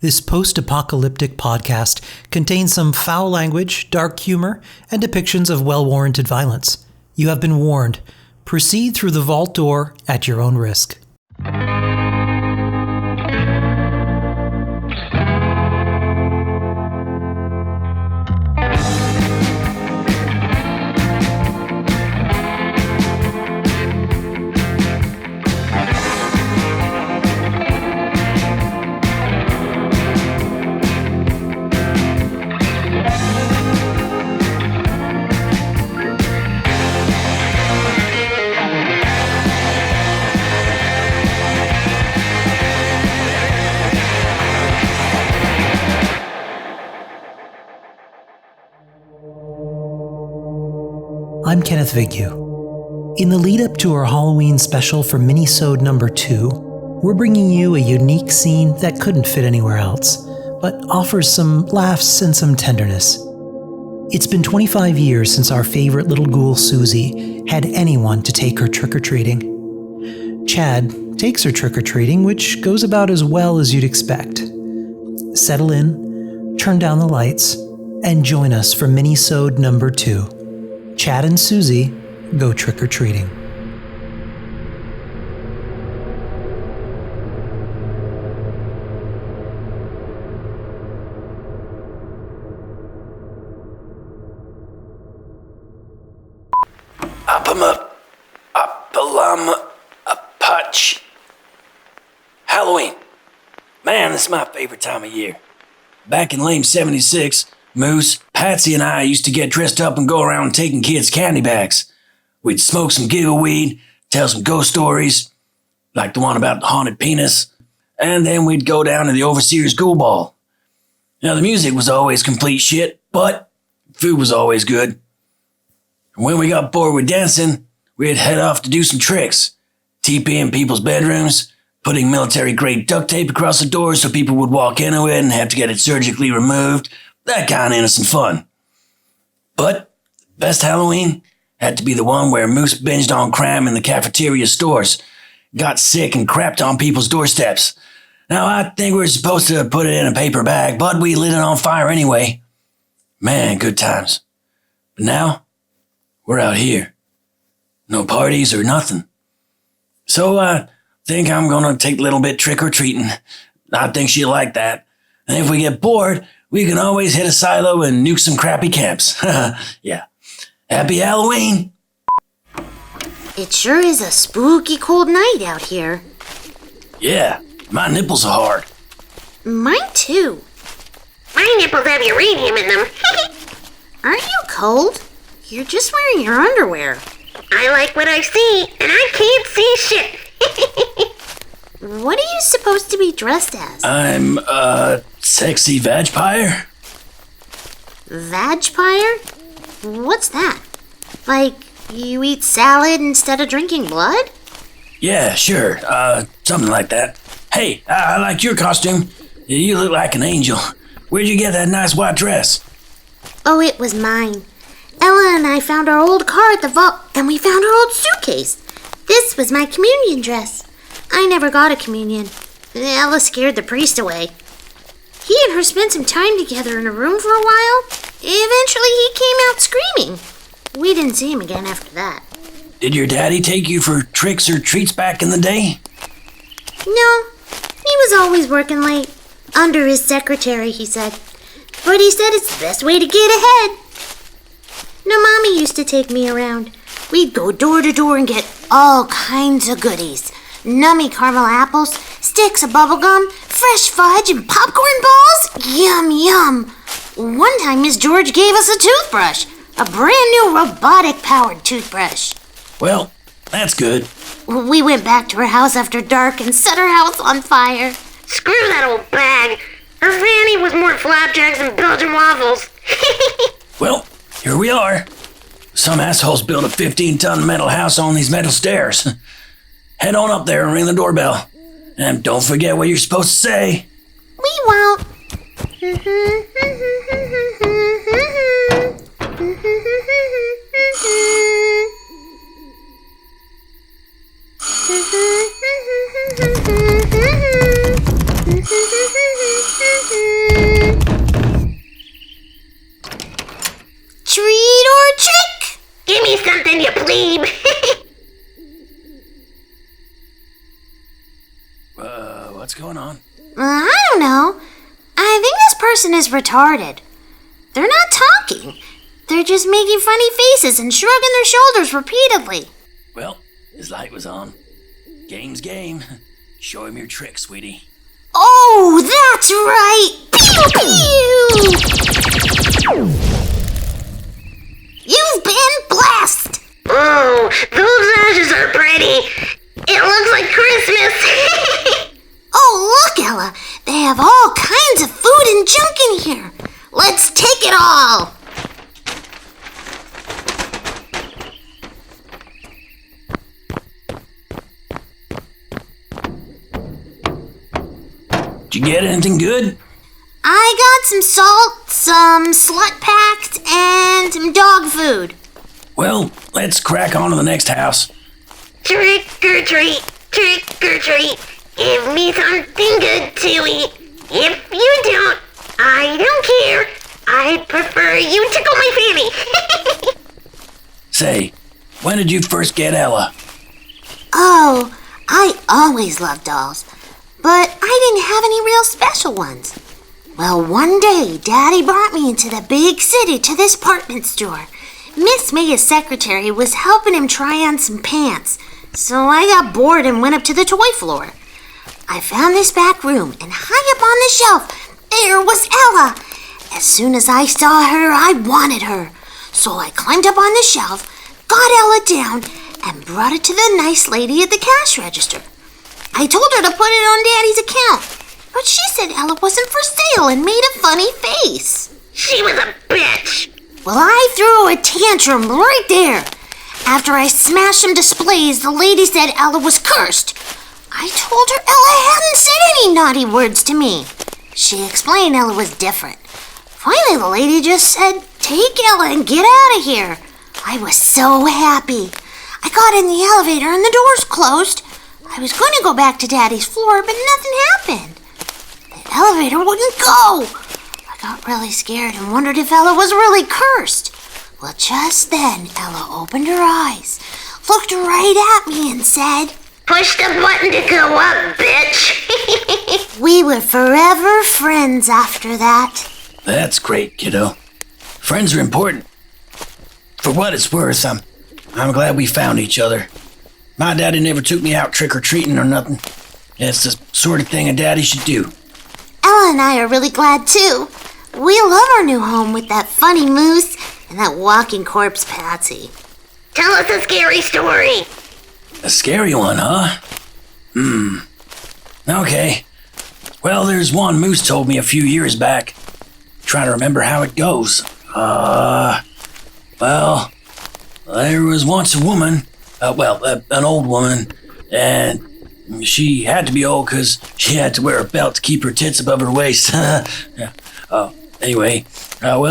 This post-apocalyptic podcast contains some foul language, dark humor, and depictions of well-warranted violence. You have been warned. Proceed through the vault door at your own risk. I'm Kenneth Vigue. In the lead-up to our Halloween special for Minisode number 2, we're bringing you a unique scene that couldn't fit anywhere else, but offers some laughs and some tenderness. It's been 25 years since our favorite little ghoul Susie had anyone to take her trick-or-treating. Chad takes her trick-or-treating, which goes about as well as you'd expect. Settle in, turn down the lights, and join us for Minisode number 2. Chad and Susie go trick-or-treating. Punch. Halloween. Man, this is my favorite time of year. Back in lame 76, Moose, Patsy, and I used to get dressed up and go around taking kids' candy bags. We'd smoke some giggle weed, tell some ghost stories, like the one about the haunted penis, and then we'd go down to the overseer's ghoul ball. Now, the music was always complete shit, but food was always good. And when we got bored with dancing, we'd head off to do some tricks, TP in people's bedrooms, putting military-grade duct tape across the doors so people would walk into it and have to get it surgically removed. That kind of innocent fun. But best Halloween had to be the one where Moose binged on crime in the cafeteria stores, got sick and crapped on people's doorsteps. Now, I think we were supposed to put it in a paper bag, but we lit it on fire anyway. Man, good times. But now, we're out here. No parties or nothing. So I think I'm gonna take a little bit trick-or-treating. I think she'll like that. And if we get bored, we can always hit a silo and nuke some crappy camps. Yeah. Happy Halloween! It sure is a spooky cold night out here. Yeah, my nipples are hard. Mine too. My nipples have uranium in them. Aren't you cold? You're just wearing your underwear. I like what I see, and I can't see shit. What are you supposed to be dressed as? I'm sexy vagpire. Vagpire? What's that? Like, you eat salad instead of drinking blood? Yeah, sure, something like that. Hey, I like your costume. You look like an angel. Where'd you get that nice white dress? Oh, it was mine. Ella and I found our old car at the vault, and we found our old suitcase. This was my communion dress. I never got a communion. Ella scared the priest away. He and her spent some time together in a room for a while. Eventually, he came out screaming. We didn't see him again after that. Did your daddy take you for tricks or treats back in the day? No, he was always working late. Under his secretary, he said. But he said it's the best way to get ahead. No, Mommy used to take me around. We'd go door to door and get all kinds of goodies. Nummy caramel apples, sticks of bubble gum, fresh fudge, and popcorn balls. Yum, yum. One time, Miss George gave us a toothbrush. A brand new robotic-powered toothbrush. Well, that's good. We went back to her house after dark and set her house on fire. Screw that old bag. Her fanny was more flapjacks than Belgian waffles. Well, here we are. Some assholes built a 15-ton metal house on these metal stairs. Head on up there and ring the doorbell. And don't forget what you're supposed to say. We won't. Say something, you plebe. What's going on? I don't know. I think this person is retarded. They're not talking. They're just making funny faces and shrugging their shoulders repeatedly. Well, his light was on. Game's game. Show him your trick, sweetie. Oh, that's right! Pew pew! You've been blessed! Oh, those ashes are pretty. It looks like Christmas. Oh, look, Ella. They have all kinds of food and junk in here. Let's take it all. Did you get anything good? I got some salt, some slut packs, and some dog food. Well, let's crack on to the next house. Trick or treat, trick or treat. Give me something good to eat. If you don't, I don't care. I'd prefer you tickle my fanny. Say, when did you first get Ella? Oh, I always loved dolls, but I didn't have any real special ones. Well, one day, Daddy brought me into the big city to this department store. Miss May's secretary was helping him try on some pants, so I got bored and went up to the toy floor. I found this back room, and high up on the shelf, there was Ella. As soon as I saw her, I wanted her. So I climbed up on the shelf, got Ella down, and brought it to the nice lady at the cash register. I told her to put it on Daddy's account, but she said Ella wasn't for sale and made a funny face. She was a bitch. Well, I threw a tantrum right there. After I smashed some displays, the lady said Ella was cursed. I told her Ella hadn't said any naughty words to me. She explained Ella was different. Finally, the lady just said, "Take Ella and get out of here." I was so happy. I got in the elevator and the doors closed. I was going to go back to Daddy's floor, but nothing happened. The elevator wouldn't go. I got really scared and wondered if Ella was really cursed. Well, just then, Ella opened her eyes, looked right at me and said, Push the button to go up, bitch. "We were forever friends after that." That's great, kiddo. Friends are important. For what it's worth, I'm glad we found each other. My daddy never took me out trick-or-treating or nothing. It's the sort of thing a daddy should do. Ella and I are really glad, too. We love our new home with that funny moose and that walking corpse Patsy. Tell us a scary story. A scary one, huh? Okay. Well, there's one Moose told me a few years back. Trying to remember how it goes. Well, there was once a woman, an old woman, and she had to be old because she had to wear a belt to keep her tits above her waist. Anyway,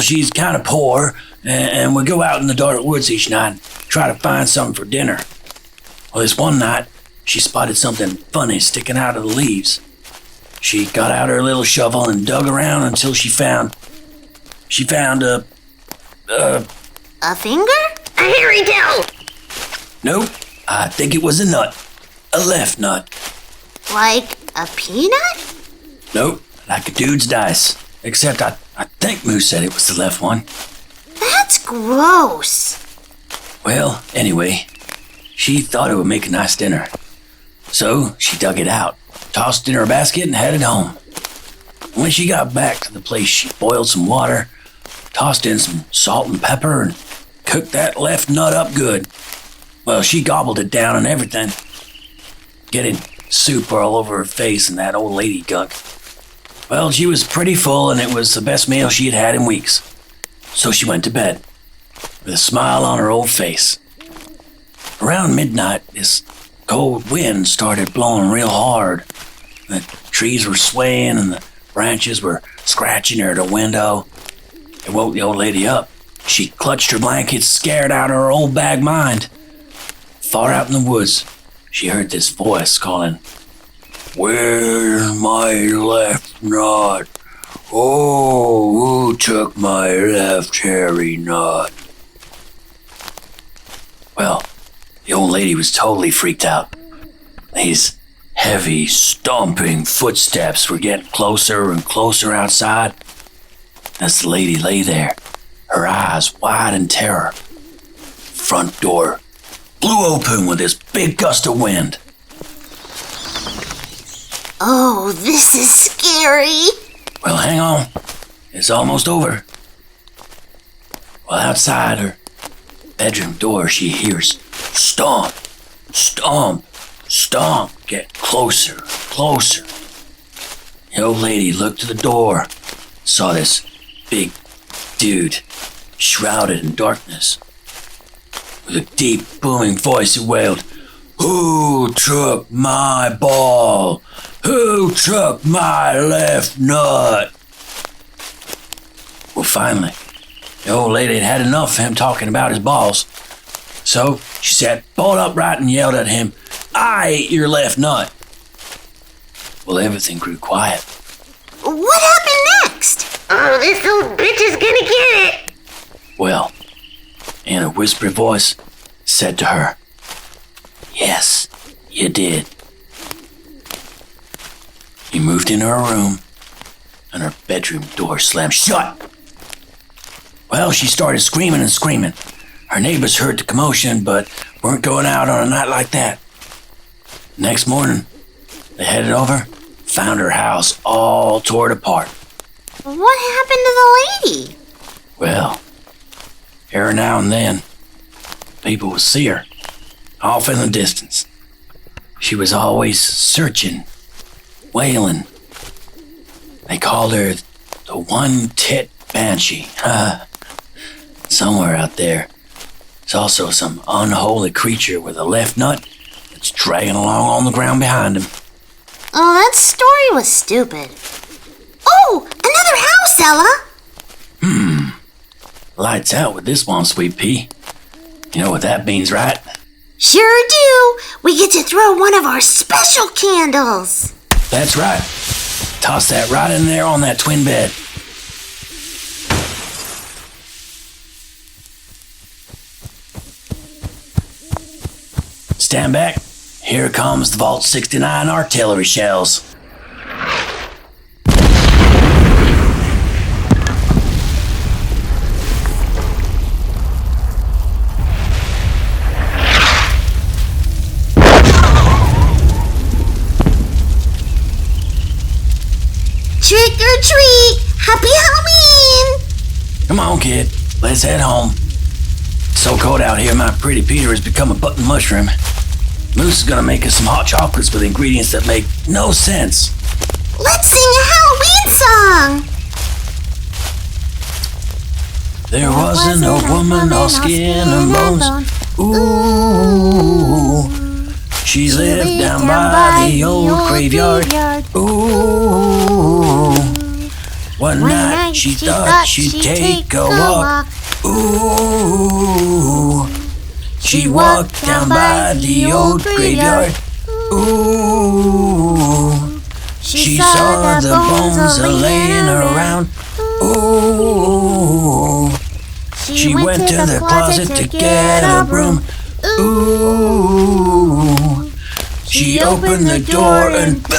she's kind of poor, and would go out in the dark woods each night and try to find something for dinner. Well, this one night, she spotted something funny sticking out of the leaves. She got out her little shovel and dug around until she found a finger? A hairy toe. Nope, I think it was a nut. A left nut. Like a peanut? Nope, like a dude's dice. Except I think Moose said it was the left one. That's gross. Well, anyway, she thought it would make a nice dinner. So she dug it out, tossed it in her basket, and headed home. When she got back to the place, she boiled some water, tossed in some salt and pepper, and cooked that left nut up good. Well, she gobbled it down and everything, getting soup all over her face and that old lady gunk. Well, she was pretty full, and it was the best meal she had had in weeks. So she went to bed, with a smile on her old face. Around midnight, this cold wind started blowing real hard. The trees were swaying, and the branches were scratching her at the window. It woke the old lady up. She clutched her blankets, scared out of her old bag mind. Far out in the woods, she heard this voice calling, "Where's my left nut? Oh, who took my left hairy nut?" Well, the old lady was totally freaked out. These heavy, stomping footsteps were getting closer and closer outside. As the lady lay there, her eyes wide in terror, front door blew open with this big gust of wind. Oh, this is scary. Well, hang on. It's almost over. Well, outside her bedroom door, she hears stomp, stomp, stomp get closer, closer. The old lady looked to the door, saw this big dude shrouded in darkness. With a deep, booming voice, he wailed, "Who took my ball? Who took my left nut?" Well, finally, the old lady had had enough of him talking about his balls. So she sat bolt upright and yelled at him, "I ate your left nut." Well, everything grew quiet. What happened next? Oh, this old bitch is gonna get it. Well, in a whispered voice, said to her, "Yes, you did." He moved into her room, and her bedroom door slammed shut. Well, she started screaming and screaming. Her neighbors heard the commotion, but weren't going out on a night like that. Next morning, they headed over, found her house all torn apart. What happened to the lady? Well, every now and then, people would see her, off in the distance. She was always searching, wailing. They called her the one-tit banshee. Somewhere out there, there's also some unholy creature with a left nut that's dragging along on the ground behind him. Oh, that story was stupid. Oh, another house, Ella. Lights out with this one, sweet pea. You know what that means, right? Sure do. We get to throw one of our special candles. That's right. Toss that right in there on that twin bed. Stand back. Here comes the Vault 69 artillery shells. Trick or treat! Happy Halloween! Come on, kid. Let's head home. It's so cold out here, my pretty Peter has become a button mushroom. Moose is gonna make us some hot chocolates with ingredients that make no sense. Let's sing a Halloween song! There wasn't a woman all skin and bones. Ooh, she lived down by the old graveyard. Ooh, one night she thought she'd take a walk. Ooh, she walked down by the old graveyard. Ooh, she saw the bones a-laying around. Ooh, she went to the closet to get a broom. Ooh, she opened the door and boom!